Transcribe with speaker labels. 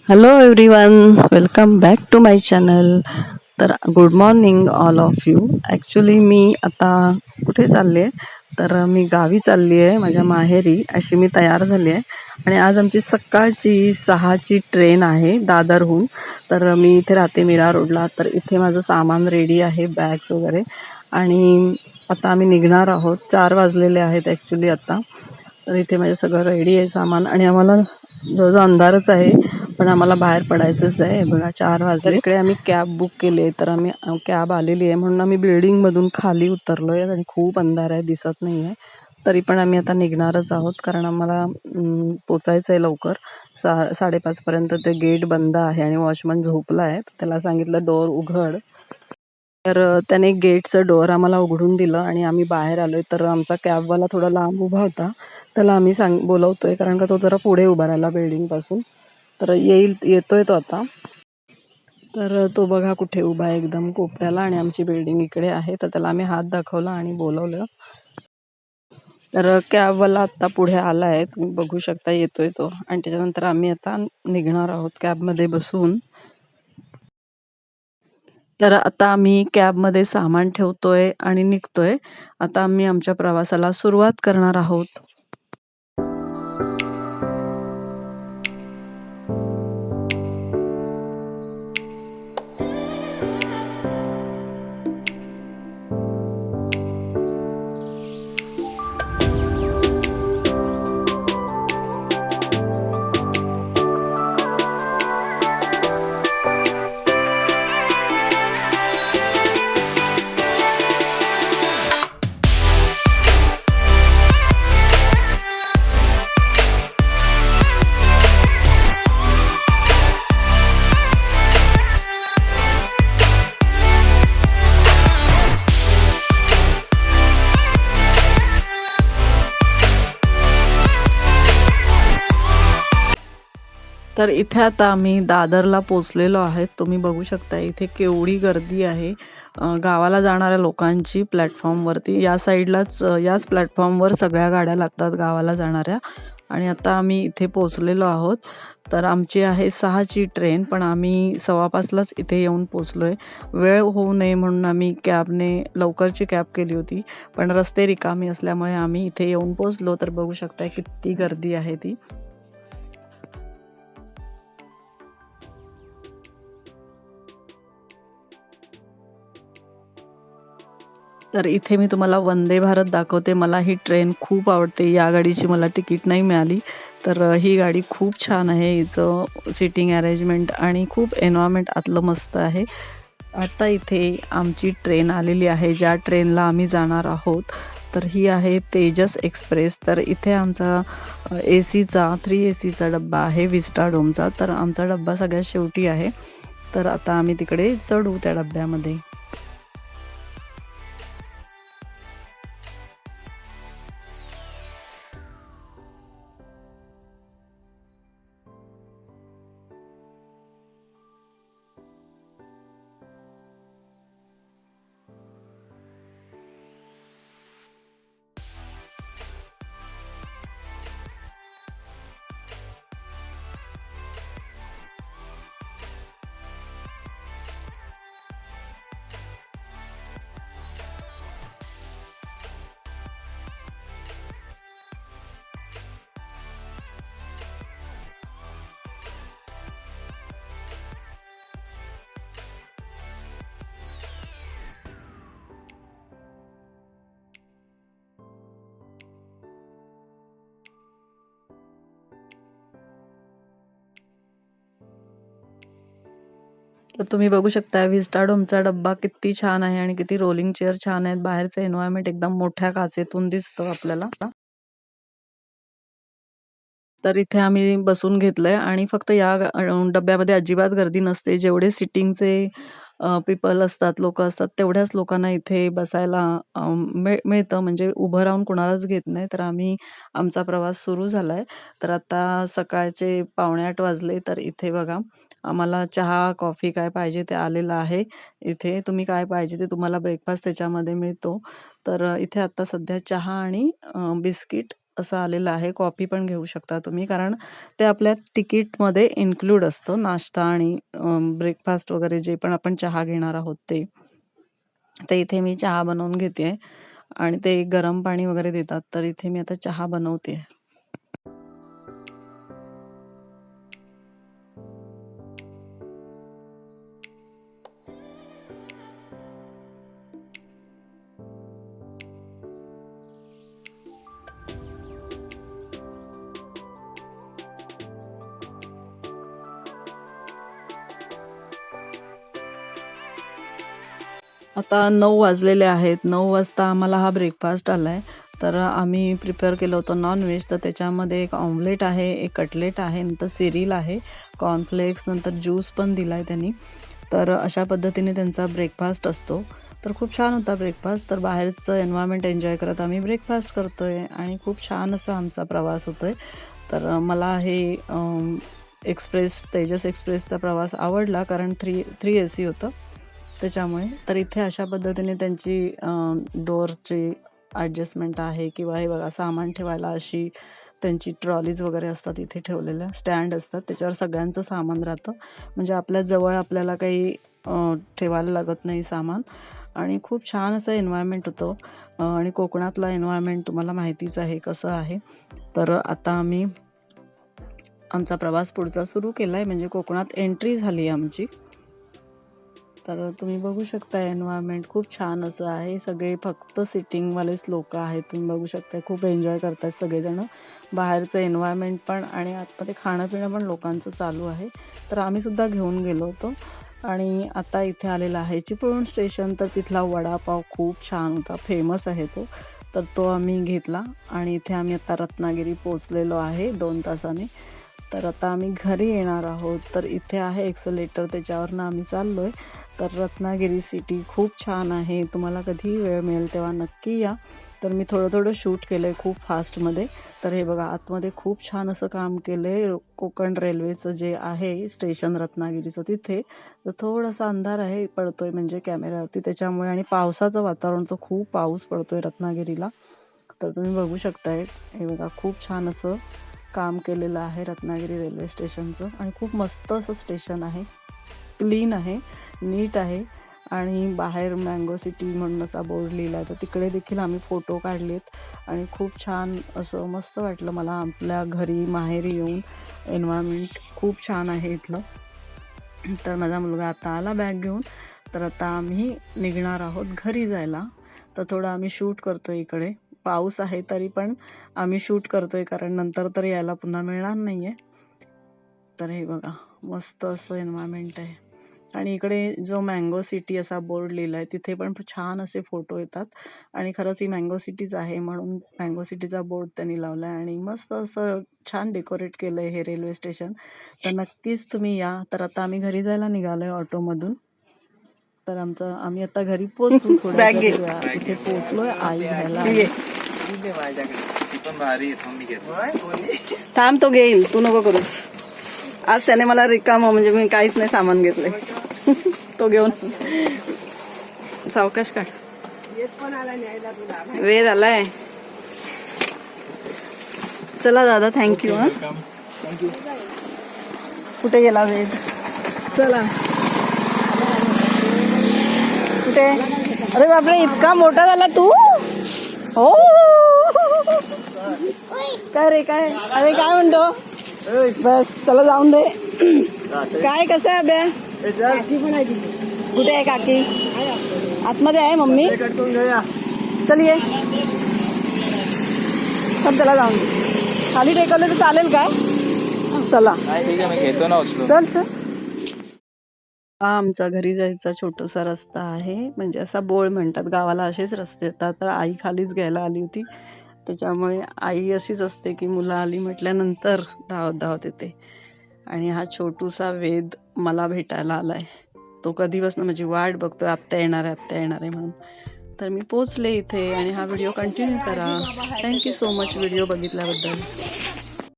Speaker 1: Hello everyone, welcome back to my channel. तर good morning all of you. Actually मी आता कुठे चालली आहे, तर मी गावी चालली आहे, माझ्या माहेरी. अशी मी तयार झाली आहे आणि आज आमची सकाळची 6ची ट्रेन आहे दादरहून. तर मी इथे राहते मीरा रोडला. तर इथे माझं सामान रेडी आहे, बॅग्स वगैरे. आणि आता आम्ही निघणार आहोत. 4 वाजलेले आहेत ॲक्च्युली आता. तर इथे माझं सगळं रेडी आहे सामान आणि आम्हाला जवळजवळ अंधारच आहे, पण आम्हाला बाहेर पडायचंच आहे. बघा 4 वाजले. इकडे आम्ही कॅब बुक केली आहे, तर आम्ही कॅब आलेली आहे म्हणून आम्ही बिल्डिंगमधून खाली उतरलोय आणि खूप अंधार आहे, दिसत नाही आहे. तरी पण आम्ही आता निघणारच आहोत, कारण आम्हाला पोचायचं आहे लवकर. 5:30पर्यंत ते गेट बंद आहे आणि वॉचमन झोपला आहे. त्याला सांगितलं डोअर उघड. तर त्याने गेटचं डोअर आम्हाला उघडून दिलं आणि आम्ही बाहेर आलोय. तर आमचा कॅबवाला थोडा लांब उभा होता, त्याला आम्ही बोलवतोय, कारण का तो जरा पुढे उभा राहिला बिल्डिंगपासून. तर येतोय तो आता. तर तो बघा कुठे उभा आहे, एकदम कोपऱ्याला, आणि आमची बिल्डिंग इकडे आहे. तर त्याला आम्ही हात दाखवला आणि बोलवलं. तर कॅबवाला आता पुढे आला आहे, तुम्ही बघू शकता, येतोय तो. आणि त्याच्यानंतर आम्ही आता निघणार आहोत कॅबमध्ये बसून. तर आता आम्ही कॅबमध्ये सामान ठेवतोय आणि निघतोय. आता आम्ही आमच्या प्रवासाला सुरुवात करणार आहोत. तर इथे आता आम्ही दादरला पोचलेलो आहेत. तुम्ही बघू शकता इथे केवढी गर्दी आहे गावाला जाणाऱ्या लोकांची. प्लॅटफॉर्मवरती या साईडलाच, याच प्लॅटफॉर्मवर सगळ्या गाड्या लागतात गावाला जाणाऱ्या. आणि आता आम्ही इथे पोचलेलो आहोत. तर आमची आहे 6ची ट्रेन, पण आम्ही 5:15लाच इथे येऊन पोचलोय. वेळ होऊ नये म्हणून आम्ही लवकरची कॅब केली होती, पण रस्ते रिकामी असल्यामुळे आम्ही इथे येऊन पोचलो. तर बघू शकता किती गर्दी आहे ती. तर इथे मी तुम्हाला वंदे भारत दाखवते. मला ही ट्रेन खूप आवडते. या गाडीची मला तिकीट नाही मिळाली. तर ही गाडी खूप छान आहे. हिचं सिटिंग अरेंजमेंट आणि खूप एन्व्हायरमेंट आतलं मस्त आहे. आता इथे आमची ट्रेन आलेली आहे, ज्या ट्रेनला आम्ही जाणार आहोत. तर ही आहे तेजस एक्सप्रेस. तर इथे आमचा AC चा 3 AC चा डब्बा आहे, विस्टाडोमचा. तर आमचा डब्बा सगळ्यात शेवटी आहे. तर आता आम्ही तिकडे चढू त्या डब्यामध्ये. तर तुम्ही बघू शकता विस्टाडोमचा डब्बा किती छान आहे आणि किती रोलिंग चेअर छान आहेत. बाहेरचं एन्व्हायरमेंट एकदम मोठ्या काचेतून दिसतं आपल्याला. तर इथे आम्ही बसून घेतलंय आणि फक्त या डब्यामध्ये अजिबात गर्दी नसते. जेवढे सिटिंगचे पीपल असतात, लोकं असतात, तेवढ्याच लोकांना इथे बसायला मिळतं. म्हणजे उभं राहून कुणालाच घेत नाही. तर आमचा प्रवास सुरू झालाय. तर आता सकाळचे 7:45 वाजले. तर इथे बघा, आम्हाला चहा, कॉफी काय पाहिजे ते आलेलं आहे. इथे तुम्ही काय पाहिजे ते तुम्हाला ब्रेकफास्ट त्याच्यामध्ये मिळतो. तर इथे आता सध्या चहा आणि बिस्किट असं आलेलं आहे. कॉफी पण घेऊ शकता तुम्ही, कारण ते आपल्या तिकीटमध्ये इन्क्लूड असतो नाश्ता आणि ब्रेकफास्ट वगैरे जे पण आपण चहा घेणार आहोत ते. तर इथे मी चहा बनवून घेते आणि ते गरम पाणी वगैरे देतात, तर इथे मी आता चहा बनवते. आता 9 वाजलेले आहेत. 9 वाजता आम्हाला हा ब्रेकफास्ट आलाय. तर आम्ही प्रिपेअर केलं होतं नॉनव्हेज. तर त्याच्यामध्ये एक ऑमलेट आहे, एक कटलेट आहे, नंतर सिरियल आहे, कॉर्नफ्लेक्स, नंतर ज्यूस पण दिलाय त्यांनी. तर अशा पद्धतीने त्यांचा ब्रेकफास्ट असतो. तर खूप छान होता ब्रेकफास्ट. तर बाहेरचं एन्व्हायरमेंट एन्जॉय करत आम्ही ब्रेकफास्ट करतोय आणि खूप छान असा आमचा प्रवास होतोय. तर मला हे तेजस एक्सप्रेसचा प्रवास आवडला, कारण थ्री AC होतं त्याच्यामुळे. तर इथे अशा पद्धतीने त्यांची डोअरची ॲडजस्टमेंट आहे, किंवा हे बघा सामान ठेवायला अशी त्यांची ट्रॉलीज वगैरे असतात इथे ठेवलेल्या, स्टँड असतात, त्याच्यावर सगळ्यांचं सामान राहतं. म्हणजे आपल्या जवळ आपल्याला काही ठेवायला लागत नाही सामान. आणि खूप छान असं एन्व्हायरमेंट होतं. आणि कोकणातला एन्व्हायरमेंट तुम्हाला माहितीच आहे कसं आहे. तर आता आम्ही आमचा प्रवास पुढचा सुरू केला आहे, म्हणजे कोकणात एंट्री झाली आमची. तर तुम्ही बघू शकता एन्व्हायरमेंट खूप छान असं आहे. सगळे फक्त सिटिंगवालेच लोक आहेत. तुम्ही बघू शकता खूप एन्जॉय करतात सगळेजण. बाहेरचं एन्व्हायरमेंट पण आणि आतमध्ये खाणं पिणं पण लोकांचं चालू आहे. तर आम्ही सुद्धा घेऊन गेलो होतो. आणि आता इथे आलेला आहे चिपळूण स्टेशन. तर तिथला वडापाव खूप छान होता, फेमस आहे तो. तर तो आम्ही घेतला आणि इथे आम्ही आता रत्नागिरी पोचलेलो आहे 2 तासाने. तर आता आम्ही घरी येणार आहोत. तर इथे आहे एक्सेलेटर, त्याच्यावरनं आम्ही चाललो आहे. तर रत्नागिरी सिटी खूप छान आहे. तुम्हाला कधी वेळ मिळेल तेव्हा नक्की या. तर मी थोडं शूट केलं आहे खूप फास्टमध्ये. तर हे बघा आतमध्ये खूप छान असं काम केलं आहे. कोकण रेल्वेचं जे आहे स्टेशन रत्नागिरीचं तिथे. तर थोडासा अंधार आहे, पडतोय म्हणजे कॅमेऱ्यावरती त्याच्यामुळे, आणि पावसाचं वातावरण, तो खूप पाऊस पडतोय रत्नागिरीला. तर तुम्ही बघू शकताय हे बघा खूप छान असं काम केलेलं आहे रत्नागिरी रेल्वे स्टेशनचं. आणि खूप मस्त असं स्टेशन आहे, क्लीन आहे, नीट आहे. आणि बाहेर मँगो सिटी म्हणून असा बोर्ड लिहिला आहे, तर तिकडे देखील आम्ही फोटो काढलेत. आणि खूप छान असं मस्त वाटलं मला आपल्या घरी माहेरी येऊन. एन्व्हायरमेंट खूप छान आहे इथलं. तर माझा मुलगा आता आला बॅग घेऊन. तर आता आम्ही निघणार आहोत घरी जायला. तर थोडं आम्ही शूट करतोय इकडे. पाऊस आहे तरी पण आम्ही शूट करतोय, कारण नंतर तर यायला पुन्हा मिळणार नाही आहे. तर हे बघा मस्त असं एन्व्हायरमेंट आहे. आणि इकडे जो मँगो सिटी असा बोर्ड लिहिला आहे तिथे पण छान असे फोटो येतात. आणि खरंच ही मँगो सिटीज आहे म्हणून मँगो सिटीचा बोर्ड त्यांनी लावला आहे. आणि मस्त असं छान डेकोरेट केलं आहे हे रेल्वे स्टेशन. तर नक्कीच तुम्ही या. तर आता आम्ही घरी जायला निघालो आहे ऑटोमधून. तर आम्ही आता घरी पोहोचू थोड्या वेळात. इथे पोहोचलोय आई घ्यायला. थांब, तो घेईल, तू नको करूस. आज त्याने मला रिकामं, म्हणजे मी काहीच नाही सामान घेतलंय. तो घेऊन सावकाश काढ. वेळ झालाय. चला दादा, थँक्यू. कुठे गेला वेद? चला. कुठे? अरे बापरे, इतका मोठा झाला तू. हो. काय रे, काय? अरे काय म्हणतो? बस चला जाऊन दे. काय कसं आहे अभ्या? कुठे आहे काकी? आतमध्ये आहे मम्मी. चल ये. चला जाऊन दे. खाली टेकवलं तर चालेल काय? चला चल चल. हा आमचा घरी जायचा छोटासा रस्ता आहे, म्हणजे असा बोळ म्हणतात गावाला, असेच रस्ते येतात. तर आई खालीच घ्यायला आली होती, त्याच्यामुळे आई अशीच असते की मुलं आली म्हटल्यानंतर धावत येते. आणि हा छोटूसा वेद मला भेटायला आलाय. तो कधीपासून माझी वाट बघतोय, आत्या येणार आहे म्हणून. तर मी पोचले इथे. आणि हा व्हिडिओ कंटिन्यू करा. Thank you so much video बघितल्याबद्दल.